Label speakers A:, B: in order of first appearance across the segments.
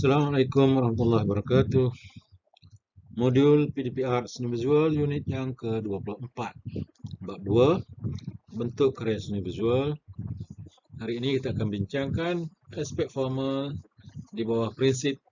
A: Assalamualaikum warahmatullahi wabarakatuh. Modul PDPR Seni Visual unit yang ke-24. Bab 2, bentuk karya seni visual. Hari ini kita akan bincangkan aspek formal di bawah prinsip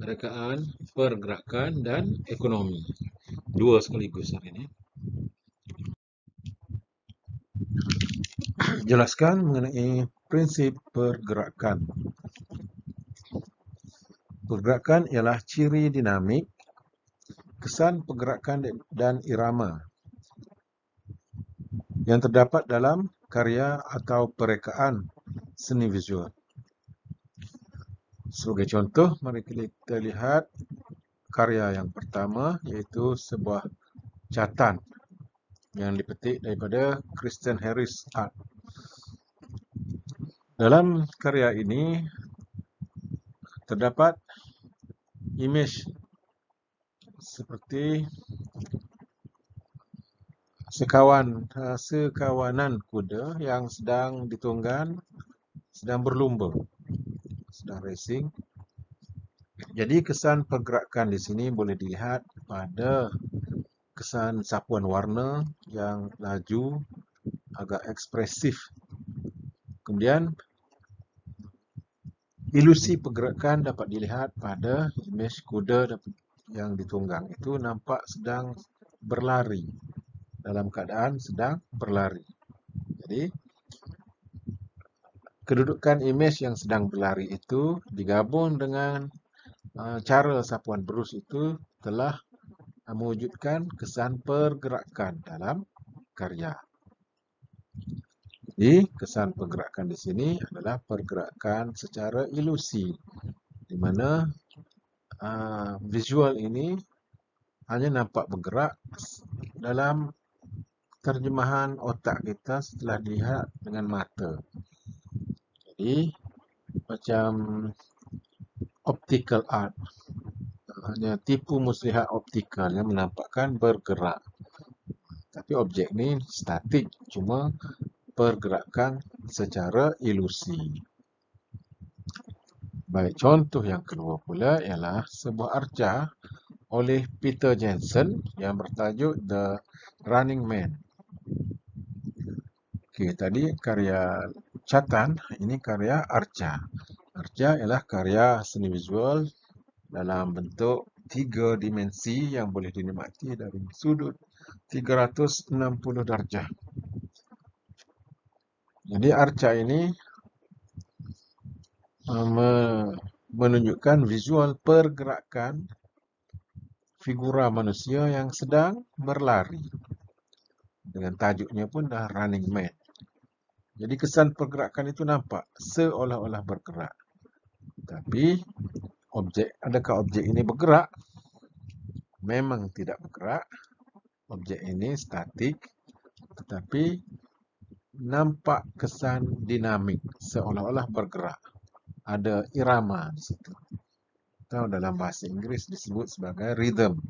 A: rekaan, pergerakan dan ekonomi. Dua sekaligus hari ini. Jelaskan mengenai prinsip pergerakan. Pergerakan ialah ciri dinamik, kesan pergerakan dan irama yang terdapat dalam karya atau perekaan seni visual. Sebagai contoh, mari kita lihat karya yang pertama, iaitu sebuah catatan yang dipetik daripada Christian Harris Art. Dalam karya ini terdapat imej seperti sekawanan kuda yang sedang ditunggang, sedang berlumba, sedang racing. Jadi kesan pergerakan di sini boleh dilihat pada kesan sapuan warna yang laju, agak ekspresif. Kemudian ilusi pergerakan dapat dilihat pada imej kuda yang ditunggang. Itu nampak sedang berlari, dalam keadaan sedang berlari. Jadi kedudukan imej yang sedang berlari itu digabung dengan cara sapuan berus itu telah mewujudkan kesan pergerakan dalam karya. Jadi kesan pergerakan di sini adalah pergerakan secara ilusi, di mana visual ini hanya nampak bergerak dalam terjemahan otak kita setelah dilihat dengan mata. Jadi macam optical art, hanya tipu muslihat optikal yang menampakkan bergerak. Tapi objek ni statik, cuma pergerakan secara ilusi. Baik, contoh yang kedua pula ialah sebuah arca oleh Peter Jensen yang bertajuk The Running Man. Okey, tadi karya catatan, ini karya arca. Arca ialah karya seni visual dalam bentuk 3 dimensi yang boleh dinikmati dari sudut 360 darjah. Jadi arca ini menunjukkan visual pergerakan figura manusia yang sedang berlari. Dengan tajuknya pun dah Running Man. Jadi kesan pergerakan itu nampak seolah-olah bergerak. Tapi adakah objek ini bergerak? Memang tidak bergerak. Objek ini statik, tetapi nampak kesan dinamik, seolah-olah bergerak. Ada irama di situ. Atau dalam bahasa Inggeris disebut sebagai rhythm.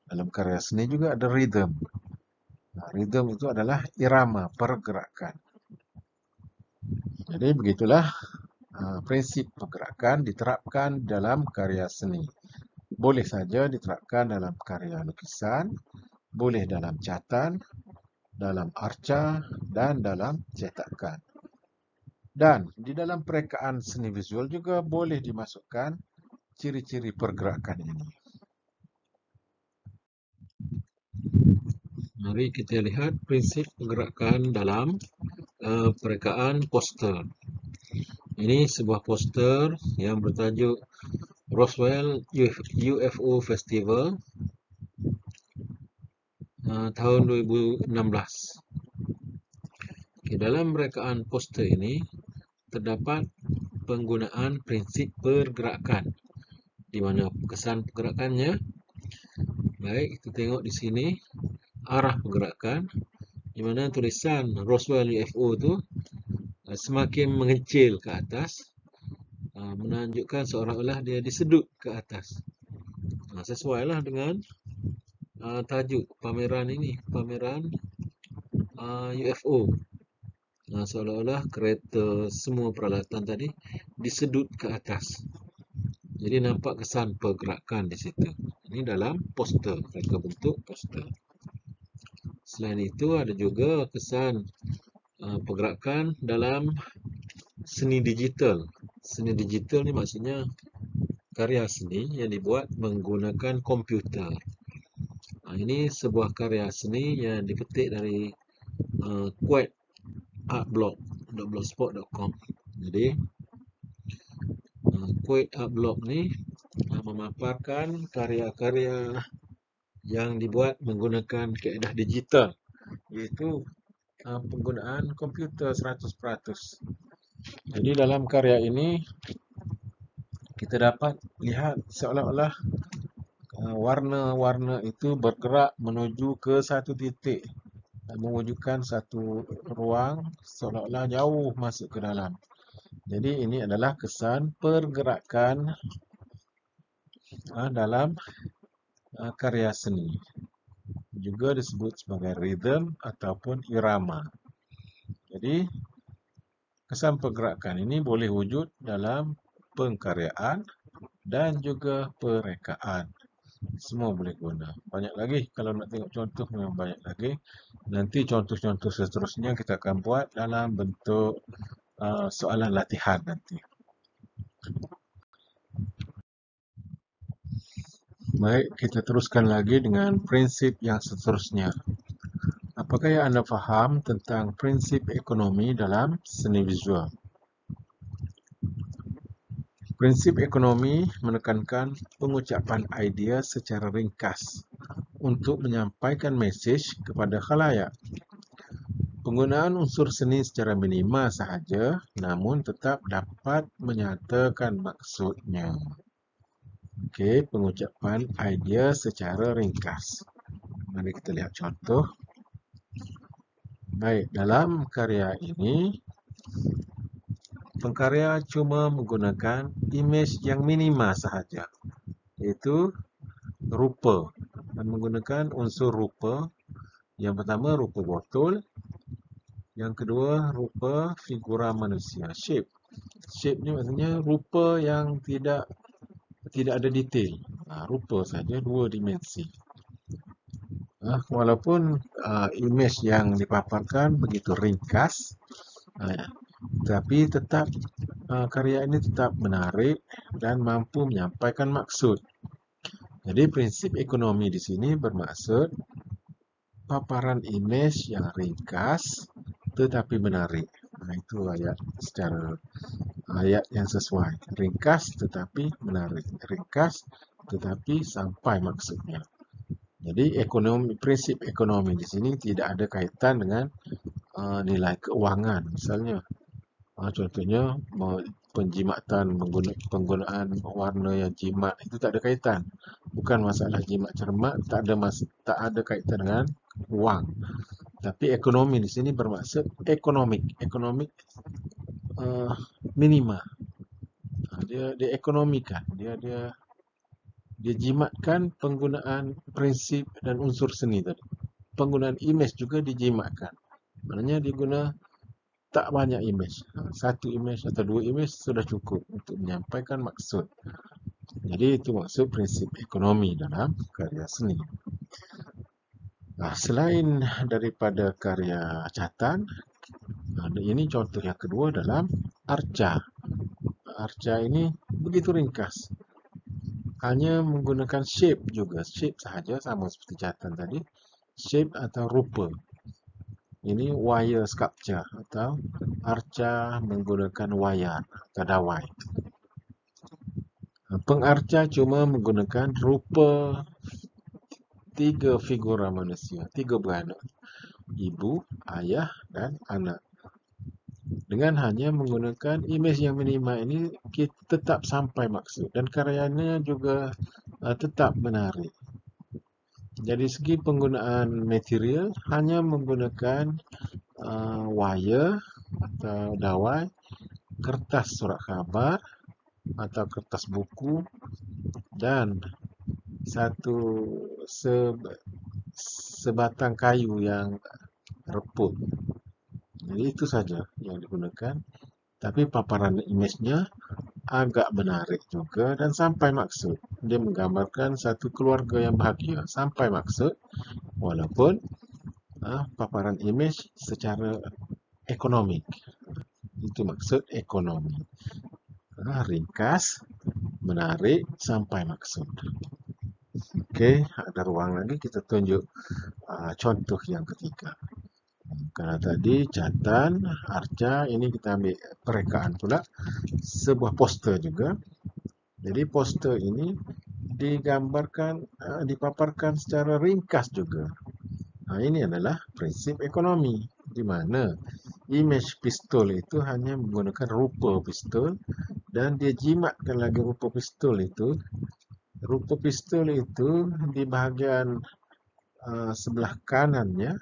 A: Dalam karya seni juga ada rhythm. Rhythm itu adalah irama pergerakan. Jadi begitulah prinsip pergerakan diterapkan dalam karya seni. Boleh saja diterapkan dalam karya lukisan, boleh dalam catatan, dalam arca dan dalam cetakan. Dan di dalam perekaan seni visual juga boleh dimasukkan ciri-ciri pergerakan ini. Mari kita lihat prinsip pergerakan dalam perekaan poster. Ini sebuah poster yang bertajuk Roswell UFO Festival tahun 2016. Dalam rekaan poster ini terdapat penggunaan prinsip pergerakan, di mana kesan pergerakannya, baik kita tengok di sini arah pergerakan, di mana tulisan Roswell UFO itu semakin mengecil ke atas, menunjukkan seolah-olah dia disedut ke atas. Sesuailah dengan tajuk pameran ini, pameran UFO. Seolah-olah kereta semua peralatan tadi disedut ke atas. Jadi nampak kesan pergerakan di situ. Ini dalam poster, reka bentuk poster. Selain itu ada juga kesan pergerakan dalam seni digital. Seni digital ni maksudnya karya seni yang dibuat menggunakan komputer. Ini sebuah karya seni yang dipetik dari Quote artblog.blogspot.com. Jadi Quote Artblog ni memaparkan karya-karya yang dibuat menggunakan kaedah digital, iaitu penggunaan komputer 100%. Jadi dalam karya ini kita dapat lihat seolah-olah warna-warna itu bergerak menuju ke satu titik dan mewujudkan satu ruang seolah-olah jauh masuk ke dalam. Jadi ini adalah kesan pergerakan dalam karya seni. Juga disebut sebagai rhythm ataupun irama. Jadi kesan pergerakan ini boleh wujud dalam pengkaryaan dan juga perekaan. Semua boleh guna. Banyak lagi. Kalau nak tengok contoh memang banyak lagi. Nanti contoh-contoh seterusnya kita akan buat dalam bentuk soalan latihan nanti. Baik, kita teruskan lagi dengan prinsip yang seterusnya. Apakah yang anda faham tentang prinsip ekonomi dalam seni visual? Prinsip ekonomi menekankan pengucapan idea secara ringkas untuk menyampaikan mesej kepada khalayak. Penggunaan unsur seni secara minima sahaja, namun tetap dapat menyatakan maksudnya. Okey, pengucapan idea secara ringkas. Mari kita lihat contoh. Baik, dalam karya ini, pengkarya cuma menggunakan imej yang minima sahaja, iaitu rupa, dan menggunakan unsur rupa. Yang pertama, rupa botol. Yang kedua, rupa figura manusia, shape. Shape ni maksudnya rupa yang tidak ada detail. Rupa saja, dua dimensi. Walaupun imej yang dipaparkan begitu ringkas, tapi tetap karya ini tetap menarik dan mampu menyampaikan maksud. Jadi prinsip ekonomi di sini bermaksud paparan imej yang ringkas tetapi menarik. Itu ayat yang sesuai. Ringkas tetapi menarik. Ringkas tetapi sampai maksudnya. Jadi prinsip ekonomi di sini tidak ada kaitan dengan nilai keuangan. Misalnya, contohnya penjimatan penggunaan warna yang jimat itu tak ada kaitan. Bukan masalah jimat cermat, tak ada kaitan dengan wang. Tapi ekonomi di sini bermaksud ekonomik minima. Dia ekonomikan, dia jimatkan penggunaan prinsip dan unsur seni tadi. Penggunaan imej juga dijimatkan. Maknanya diguna tak banyak imej. Satu imej atau dua imej sudah cukup untuk menyampaikan maksud. Jadi itu maksud prinsip ekonomi dalam karya seni. Selain daripada karya catan, ini contoh yang kedua dalam arca. Arca ini begitu ringkas. Hanya menggunakan shape juga. Shape sahaja, sama seperti catan tadi. Shape atau rupa. Ini wire sculpture atau arca menggunakan wayar atau dawai. Pengarca cuma menggunakan rupa 3 figura manusia, 3 beranak. Ibu, ayah dan anak. Dengan hanya menggunakan imej yang minima ini, kita tetap sampai maksud dan karyanya juga tetap menarik. Dari segi penggunaan material, hanya menggunakan wire atau dawai, kertas surat khabar atau kertas buku dan sebatang kayu yang reput. Jadi itu saja yang digunakan. Tapi paparan imejnya agak menarik juga dan sampai maksud. Dia menggambarkan satu keluarga yang bahagia sampai maksud, walaupun paparan imej secara ekonomik. Itu maksud ekonomi. Ringkas, menarik, sampai maksud. Okey, ada ruang lagi kita tunjuk contoh yang ketiga. Kalau tadi Jatan, Arca, ini kita ambil perekaan pula. Sebuah poster juga. Jadi poster ini digambarkan, dipaparkan secara ringkas juga. Ini adalah prinsip ekonomi, di mana imej pistol itu hanya menggunakan rupa pistol dan dia jimatkan lagi rupa pistol itu. Rupa pistol itu di bahagian sebelah kanannya,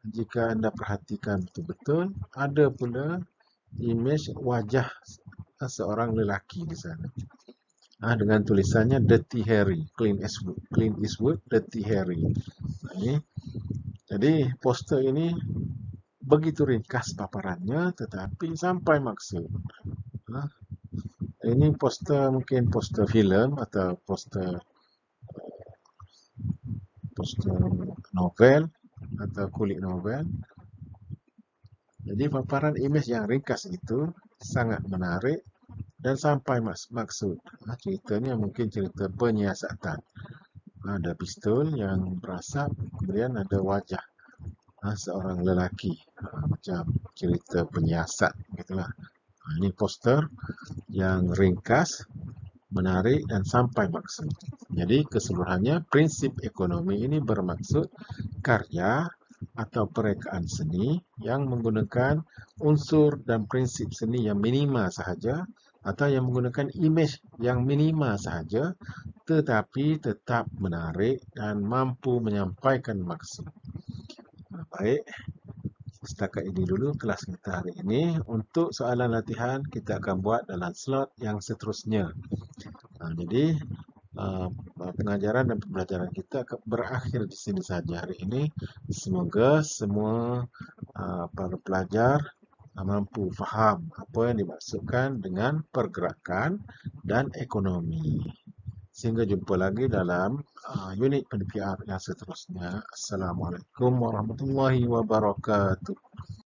A: jika anda perhatikan betul-betul, ada pula imej wajah seorang lelaki di sana. Dengan tulisannya Dirty Harry, Clint Eastwood, Dirty Harry. Jadi poster ini begitu ringkas paparannya, tetapi sampai maksud. Ini poster mungkin poster filem atau poster novel atau kulit novel. Jadi paparan imej yang ringkas itu sangat menarik dan sampai maksud. Ceritanya mungkin cerita penyiasatan. Ada pistol yang berasap, kemudian ada wajah seorang lelaki, macam cerita penyiasat gitulah. Ini poster yang ringkas, menarik dan sampai maksud. Jadi keseluruhannya prinsip ekonomi ini bermaksud karya atau perekaan seni yang menggunakan unsur dan prinsip seni yang minima sahaja atau yang menggunakan imej yang minima sahaja tetapi tetap menarik dan mampu menyampaikan maksud. Baik, setakat ini dulu kelas kita hari ini. Untuk soalan latihan kita akan buat dalam slot yang seterusnya. Jadi pengajaran dan pembelajaran kita berakhir di sini saja hari ini. Semoga semua para pelajar mampu faham apa yang dimaksudkan dengan pergerakan dan ekonomi. Sehingga jumpa lagi dalam unit PDPR yang seterusnya. Assalamualaikum warahmatullahi wabarakatuh.